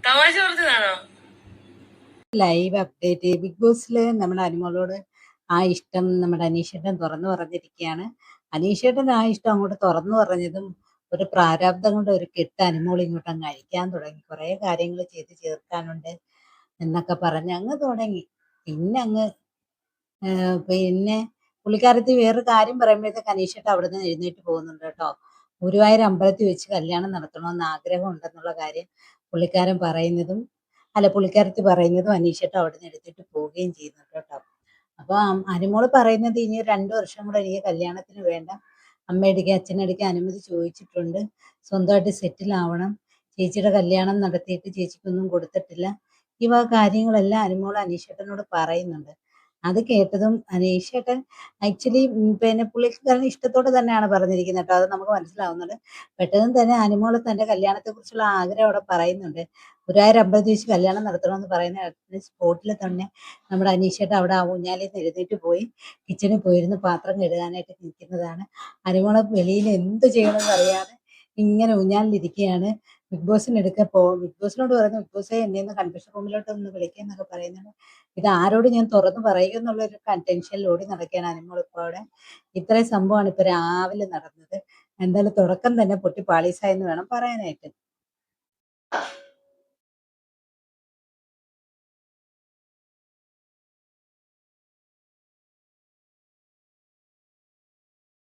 തമാശ പറഞ്ഞതാണോ? Live update big ബോസിൽ നമ്മുടെ അനുമോളോട് ആ ഇഷ്ടം നമ്മുടെ അനീഷേട്ടൻ തുറന്നു പറഞ്ഞിരിക്കുകയാണ്. അനീഷേട്ടൻ ആ ഇഷ്ടം അങ്ങോട്ട് തുറന്നു പറഞ്ഞതും ഒരു പ്രാരാബ്ദം കൊണ്ട് ഒരു കെട്ട് അനുമോൾ ഇങ്ങോട്ട് അങ്ങ് അഴിക്കാൻ തുടങ്ങി. കുറെ കാര്യങ്ങൾ ചെയ്ത് ചേർക്കാനുണ്ട് എന്നൊക്കെ പറഞ്ഞ് അങ്ങ് തുടങ്ങി. പിന്നെ അങ്ങ് പിന്നെ പുള്ളിക്കാരത്തി വേറൊരു കാര്യം പറയുമ്പോഴത്തേക്ക് അനീഷേട്ടൻ അവിടെ നിന്ന് എഴുന്നേറ്റ് പോകുന്നുണ്ട് കേട്ടോ. ഗുരുവായൂർ അമ്പലത്തിൽ വെച്ച് കല്യാണം നടത്തണമെന്ന് ആഗ്രഹം ഉണ്ടെന്നുള്ള കാര്യം പുള്ളിക്കാരൻ പറയുന്നതും പുള്ളിക്കാരത്തി പറയുന്നതും അനീഷേട്ടൻ അവിടെ നിന്ന് എടുത്തിട്ട് പോവുകയും ചെയ്യുന്നുണ്ട് കേട്ടോ. അപ്പൊ അനുമോള് പറയുന്നത് ഇനി 2 വർഷം കൂടെ എനിക്ക് കല്യാണത്തിന് വേണ്ട, അമ്മയടിക്ക് അച്ഛനടിക്ക് അനുമതി ചോദിച്ചിട്ടുണ്ട്, സ്വന്തമായിട്ട് സെറ്റിൽ ആവണം, ചേച്ചിയുടെ കല്യാണം നടത്തിയിട്ട് ചേച്ചിക്കൊന്നും കൊടുത്തിട്ടില്ല, ഈ വക കാര്യങ്ങളെല്ലാം അനുമോൾ അനീഷേട്ടനോട് പറയുന്നുണ്ട്. അത് കേട്ടതും അനീഷേട്ടൻ ആക്ച്വലി പിന്നെ പുള്ളിക്കാരൻ ഇഷ്ടത്തോടെ തന്നെയാണ് പറഞ്ഞിരിക്കുന്നത് കേട്ടോ, അത് നമുക്ക് മനസ്സിലാവുന്നുണ്ട്. പെട്ടെന്ന് തന്നെ അനുമോള് തന്റെ കല്യാണത്തെ കുറിച്ചുള്ള ആഗ്രഹം അവിടെ പറയുന്നുണ്ട്. ഗുരുവായൂർ അമ്പലത്തിൽ വെച്ച് കല്യാണം നടത്തണമെന്ന് പറയുന്ന സ്പോട്ടിൽ തന്നെ നമ്മുടെ അനീഷേട്ടൻ അവിടെ ആ ഊഞ്ഞാലിൽ നിന്ന് എഴുന്നേറ്റ് പോയി കിച്ചണിൽ പോയിരുന്ന് പാത്രം കഴുകാനായിട്ട് നിൽക്കുന്നതാണ്. അനുമോളെ വെളിയിൽ എന്ത് ചെയ്യണമെന്ന് അറിയാതെ ഇങ്ങനെ ഊഞ്ഞാലിലിരിക്കുകയാണ്. ബിഗ് ബോസിനോട് പറയുന്നു, ബിഗ് ബോസെ എന്നെ ഒന്ന് കൺഫെഷൻ റൂമിലോട്ട് ഒന്ന് വിളിക്കാന്നൊക്കെ പറയുന്നുണ്ട്. ഇത് ആരോട് ഞാൻ തുറന്നു പറയുക എന്നുള്ളൊരു ടെൻഷനിൽ ഓടി നടക്കുകയാണ് അനുമോൾ ഇപ്പോൾ അവിടെ. ഇത്രയും സംഭവമാണ് ഇപ്പൊ രാവിലെ നടന്നത്. എന്തായാലും തുടക്കം തന്നെ പൊട്ടി പാളീസായെന്ന് വേണം പറയാനായിട്ട്.